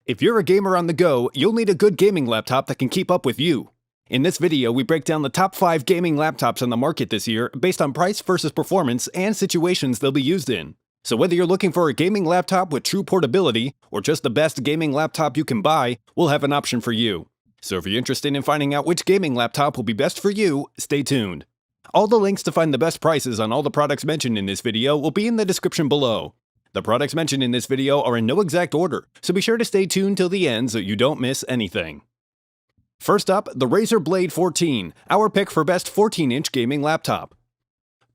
If you're a gamer on the go, you'll need a good gaming laptop that can keep up with you. In this video, we break down the top 5 gaming laptops on the market this year based on price versus performance and situations they'll be used in. So whether you're looking for a gaming laptop with true portability or just the best gaming laptop you can buy, we'll have an option for you. So if you're interested in finding out which gaming laptop will be best for you, stay tuned. All the links to find the best prices on all the products mentioned in this video will be in the description below. The products mentioned in this video are in no exact order, so be sure to stay tuned till the end so you don't miss anything. First up, the Razer Blade 14, our pick for best 14-inch gaming laptop.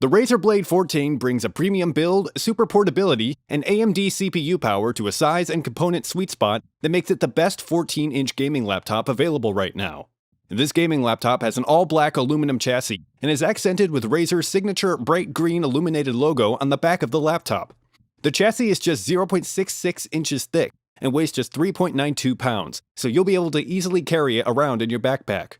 The Razer Blade 14 brings a premium build, super portability, and AMD CPU power to a size and component sweet spot that makes it the best 14-inch gaming laptop available right now. This gaming laptop has an all-black aluminum chassis and is accented with Razer's signature bright green illuminated logo on the back of the laptop. The chassis is just 0.66 inches thick and weighs just 3.92 pounds, so you'll be able to easily carry it around in your backpack.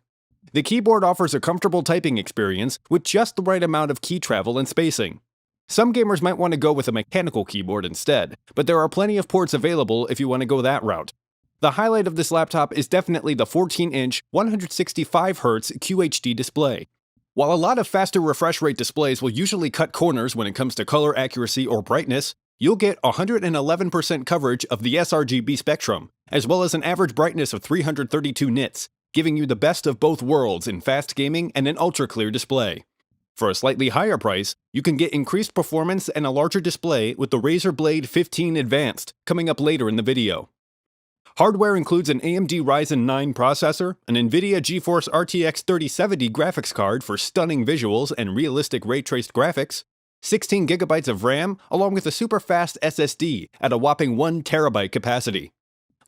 The keyboard offers a comfortable typing experience with just the right amount of key travel and spacing. Some gamers might want to go with a mechanical keyboard instead, but there are plenty of ports available if you want to go that route. The highlight of this laptop is definitely the 14-inch 165Hz QHD display. While a lot of faster refresh rate displays will usually cut corners when it comes to color accuracy or brightness, you'll get 111% coverage of the sRGB spectrum, as well as an average brightness of 332 nits, giving you the best of both worlds in fast gaming and an ultra-clear display. For a slightly higher price, you can get increased performance and a larger display with the Razer Blade 15 Advanced, coming up later in the video. Hardware includes an AMD Ryzen 9 processor, an NVIDIA GeForce RTX 3070 graphics card for stunning visuals and realistic ray-traced graphics, 16GB of RAM, along with a super fast SSD at a whopping 1TB capacity.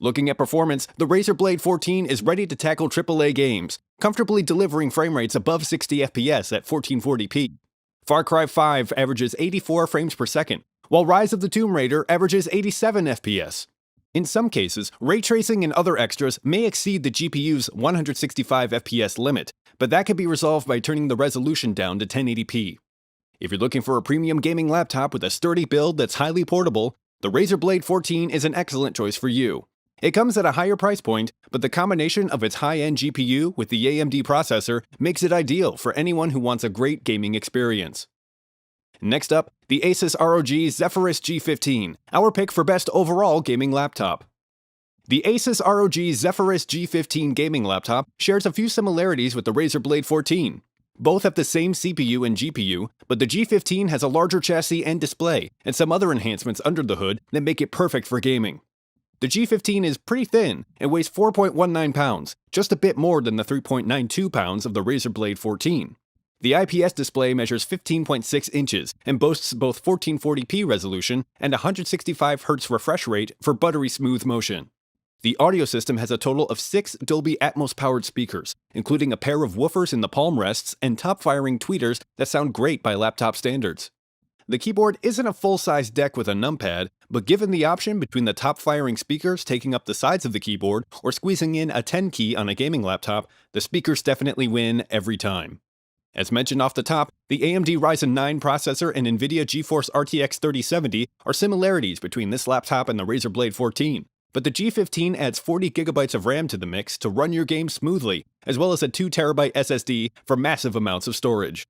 Looking at performance, the Razer Blade 14 is ready to tackle AAA games, comfortably delivering frame rates above 60 FPS at 1440p. Far Cry 5 averages 84 frames per second, while Rise of the Tomb Raider averages 87 FPS. In some cases, ray tracing and other extras may exceed the GPU's 165 FPS limit, but that can be resolved by turning the resolution down to 1080p. If you're looking for a premium gaming laptop with a sturdy build that's highly portable, the Razer Blade 14 is an excellent choice for you. It comes at a higher price point, but the combination of its high-end GPU with the AMD processor makes it ideal for anyone who wants a great gaming experience. Next up, the Asus ROG Zephyrus G15, our pick for best overall gaming laptop. The Asus ROG Zephyrus G15 gaming laptop shares a few similarities with the Razer Blade 14. Both have the same CPU and GPU, but the G15 has a larger chassis and display, and some other enhancements under the hood that make it perfect for gaming. The G15 is pretty thin and weighs 4.19 pounds, just a bit more than the 3.92 pounds of the Razer Blade 14. The IPS display measures 15.6 inches and boasts both 1440p resolution and 165Hz refresh rate for buttery smooth motion. The audio system has a total of 6 Dolby Atmos-powered speakers, including a pair of woofers in the palm rests and top-firing tweeters that sound great by laptop standards. The keyboard isn't a full-size deck with a numpad, but given the option between the top-firing speakers taking up the sides of the keyboard or squeezing in a 10 key on a gaming laptop, the speakers definitely win every time. As mentioned off the top, the AMD Ryzen 9 processor and NVIDIA GeForce RTX 3070 are similarities between this laptop and the Razer Blade 14. But the G15 adds 40GB of RAM to the mix to run your game smoothly, as well as a 2TB SSD for massive amounts of storage.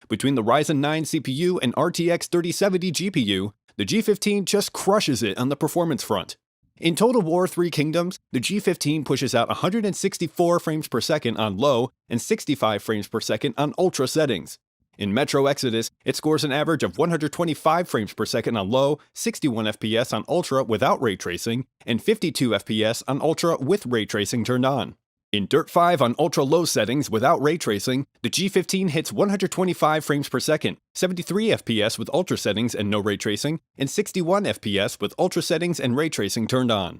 Between the Ryzen 9 CPU and RTX 3070 GPU, the G15 just crushes it on the performance front. In Total War 3 Kingdoms, the G15 pushes out 164 frames per second on low and 65 frames per second on ultra settings. In Metro Exodus, it scores an average of 125 frames per second on low, 61 FPS on ultra without ray tracing, and 52 FPS on ultra with ray tracing turned on. In Dirt 5 on ultra-low settings without ray tracing, the G15 hits 125 frames per second, 73 FPS with ultra settings and no ray tracing, and 61 FPS with ultra settings and ray tracing turned on.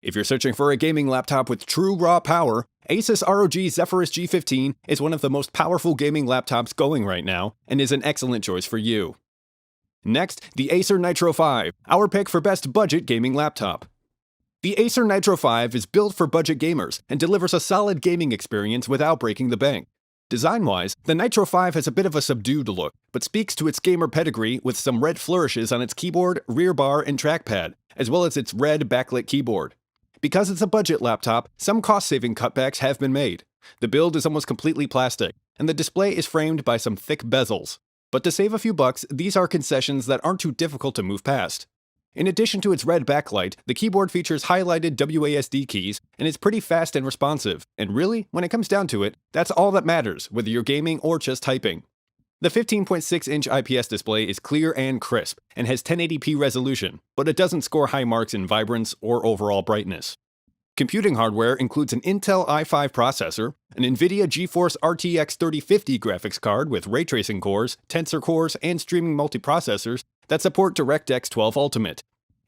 If you're searching for a gaming laptop with true raw power, Asus ROG Zephyrus G15 is one of the most powerful gaming laptops going right now, and is an excellent choice for you. Next, the Acer Nitro 5, our pick for best budget gaming laptop. The Acer Nitro 5 is built for budget gamers and delivers a solid gaming experience without breaking the bank. Design-wise, the Nitro 5 has a bit of a subdued look, but speaks to its gamer pedigree with some red flourishes on its keyboard, rear bar, and trackpad, as well as its red backlit keyboard. Because it's a budget laptop, some cost-saving cutbacks have been made. The build is almost completely plastic, and the display is framed by some thick bezels. But to save a few bucks, these are concessions that aren't too difficult to move past. In addition to its red backlight, the keyboard features highlighted WASD keys, and it's pretty fast and responsive. And really, when it comes down to it, that's all that matters, whether you're gaming or just typing. The 15.6-inch IPS display is clear and crisp, and has 1080p resolution, but it doesn't score high marks in vibrance or overall brightness. Computing hardware includes an Intel i5 processor, an NVIDIA GeForce RTX 3050 graphics card with ray tracing cores, tensor cores, and streaming multiprocessors that support DirectX 12 Ultimate.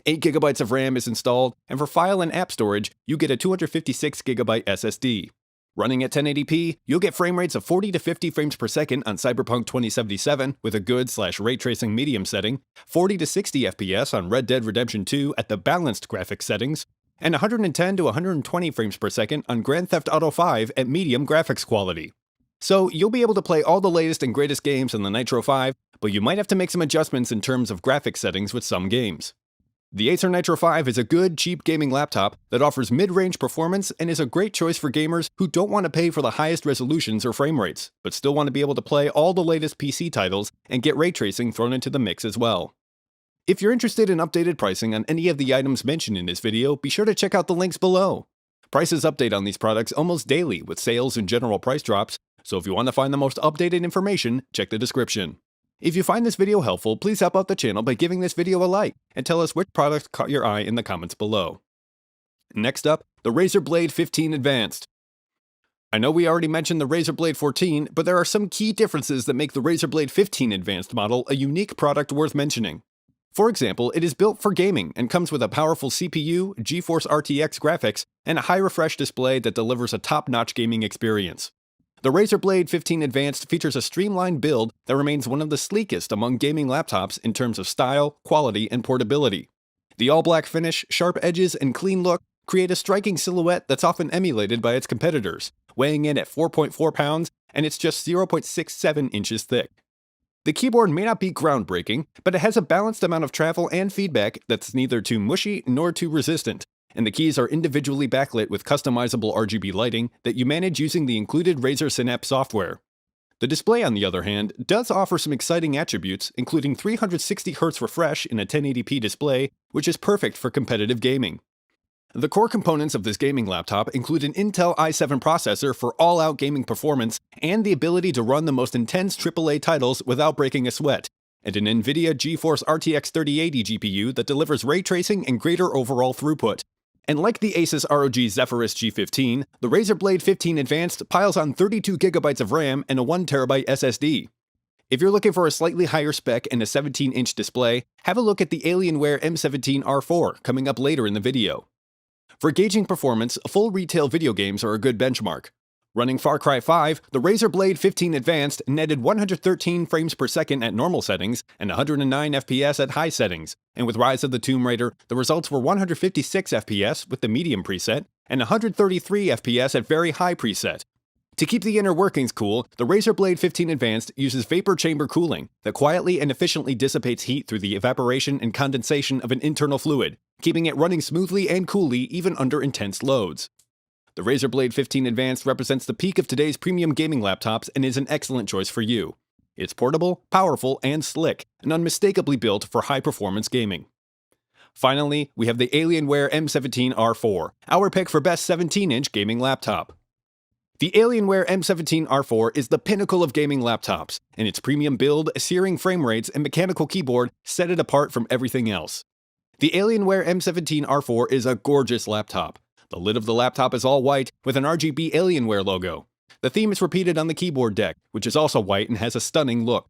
8GB of RAM is installed, and for file and app storage, you get a 256GB SSD. Running at 1080p, you'll get frame rates of 40 to 50 frames per second on Cyberpunk 2077 with a good/ray tracing medium setting, 40 to 60 FPS on Red Dead Redemption 2 at the balanced graphics settings, and 110 to 120 frames per second on Grand Theft Auto 5 at medium graphics quality. So you'll be able to play all the latest and greatest games on the Nitro 5, but you might have to make some adjustments in terms of graphics settings with some games. The Acer Nitro 5 is a good, cheap gaming laptop that offers mid-range performance and is a great choice for gamers who don't want to pay for the highest resolutions or frame rates, but still want to be able to play all the latest PC titles and get ray tracing thrown into the mix as well. If you're interested in updated pricing on any of the items mentioned in this video, be sure to check out the links below. Prices update on these products almost daily with sales and general price drops, so if you want to find the most updated information, check the description. If you find this video helpful, please help out the channel by giving this video a like, and tell us which product caught your eye in the comments below. Next up, the Razer Blade 15 Advanced. I know we already mentioned the Razer Blade 14, but there are some key differences that make the Razer Blade 15 Advanced model a unique product worth mentioning. For example, it is built for gaming and comes with a powerful CPU, GeForce RTX graphics, and a high refresh display that delivers a top-notch gaming experience. The Razer Blade 15 Advanced features a streamlined build that remains one of the sleekest among gaming laptops in terms of style, quality, and portability. The all-black finish, sharp edges, and clean look create a striking silhouette that's often emulated by its competitors, weighing in at 4.4 pounds, and it's just 0.67 inches thick. The keyboard may not be groundbreaking, but it has a balanced amount of travel and feedback that's neither too mushy nor too resistant, and the keys are individually backlit with customizable RGB lighting that you manage using the included Razer Synapse software. The display, on the other hand, does offer some exciting attributes, including 360Hz refresh in a 1080p display, which is perfect for competitive gaming. The core components of this gaming laptop include an Intel i7 processor for all-out gaming performance and the ability to run the most intense AAA titles without breaking a sweat, and an NVIDIA GeForce RTX 3080 GPU that delivers ray tracing and greater overall throughput. And like the Asus ROG Zephyrus G15, the Razer Blade 15 Advanced piles on 32GB of RAM and a 1TB SSD. If you're looking for a slightly higher spec and a 17-inch display, have a look at the Alienware M17R4 coming up later in the video. For gauging performance, full retail video games are a good benchmark. Running Far Cry 5, the Razer Blade 15 Advanced netted 113 frames per second at normal settings and 109 FPS at high settings, and with Rise of the Tomb Raider, the results were 156 FPS with the medium preset and 133 FPS at very high preset. To keep the inner workings cool, the Razer Blade 15 Advanced uses vapor chamber cooling that quietly and efficiently dissipates heat through the evaporation and condensation of an internal fluid, keeping it running smoothly and coolly even under intense loads. The Razer Blade 15 Advanced represents the peak of today's premium gaming laptops and is an excellent choice for you. It's portable, powerful, and slick, and unmistakably built for high-performance gaming. Finally, we have the Alienware M17R4, our pick for best 17-inch gaming laptop. The Alienware M17R4 is the pinnacle of gaming laptops, and its premium build, searing frame rates, and mechanical keyboard set it apart from everything else. The Alienware M17R4 is a gorgeous laptop. The lid of the laptop is all white with an RGB Alienware logo. The theme is repeated on the keyboard deck, which is also white and has a stunning look.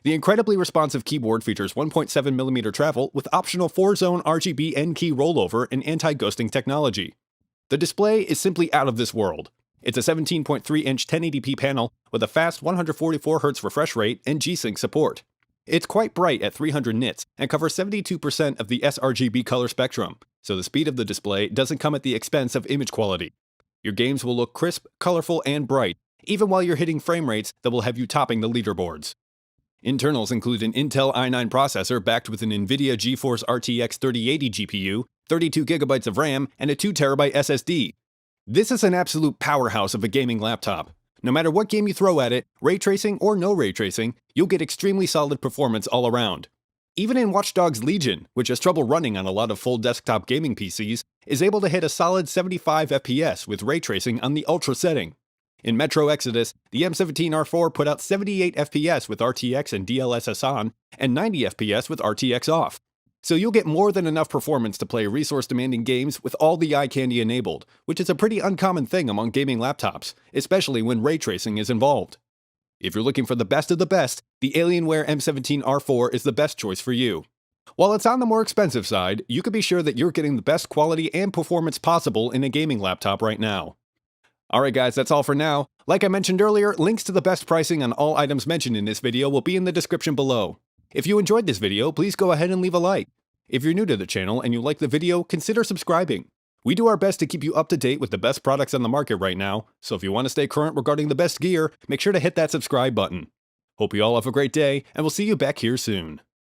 The incredibly responsive keyboard features 1.7mm travel with optional 4-zone RGB N-key rollover and anti-ghosting technology. The display is simply out of this world. It's a 17.3-inch 1080p panel with a fast 144Hz refresh rate and G-Sync support. It's quite bright at 300 nits and covers 72% of the sRGB color spectrum, so the speed of the display doesn't come at the expense of image quality. Your games will look crisp, colorful, and bright, even while you're hitting frame rates that will have you topping the leaderboards. Internals include an Intel i9 processor backed with an NVIDIA GeForce RTX 3080 GPU, 32GB of RAM, and a 2TB SSD. This is an absolute powerhouse of a gaming laptop. No matter what game you throw at it, ray tracing or no ray tracing, you'll get extremely solid performance all around. Even in Watch Dogs Legion, which has trouble running on a lot of full desktop gaming PCs, is able to hit a solid 75 FPS with ray tracing on the Ultra setting. In Metro Exodus, the M17R4 put out 78 FPS with RTX and DLSS on, and 90 FPS with RTX off. So you'll get more than enough performance to play resource-demanding games with all the eye candy enabled, which is a pretty uncommon thing among gaming laptops, especially when ray tracing is involved. If you're looking for the best of the best, the Alienware M17R4 is the best choice for you. While it's on the more expensive side, you can be sure that you're getting the best quality and performance possible in a gaming laptop right now. Alright guys, that's all for now. Like I mentioned earlier, links to the best pricing on all items mentioned in this video will be in the description below. If you enjoyed this video, please go ahead and leave a like. If you're new to the channel and you like the video, consider subscribing. We do our best to keep you up to date with the best products on the market right now, so if you want to stay current regarding the best gear, make sure to hit that subscribe button. Hope you all have a great day, and we'll see you back here soon.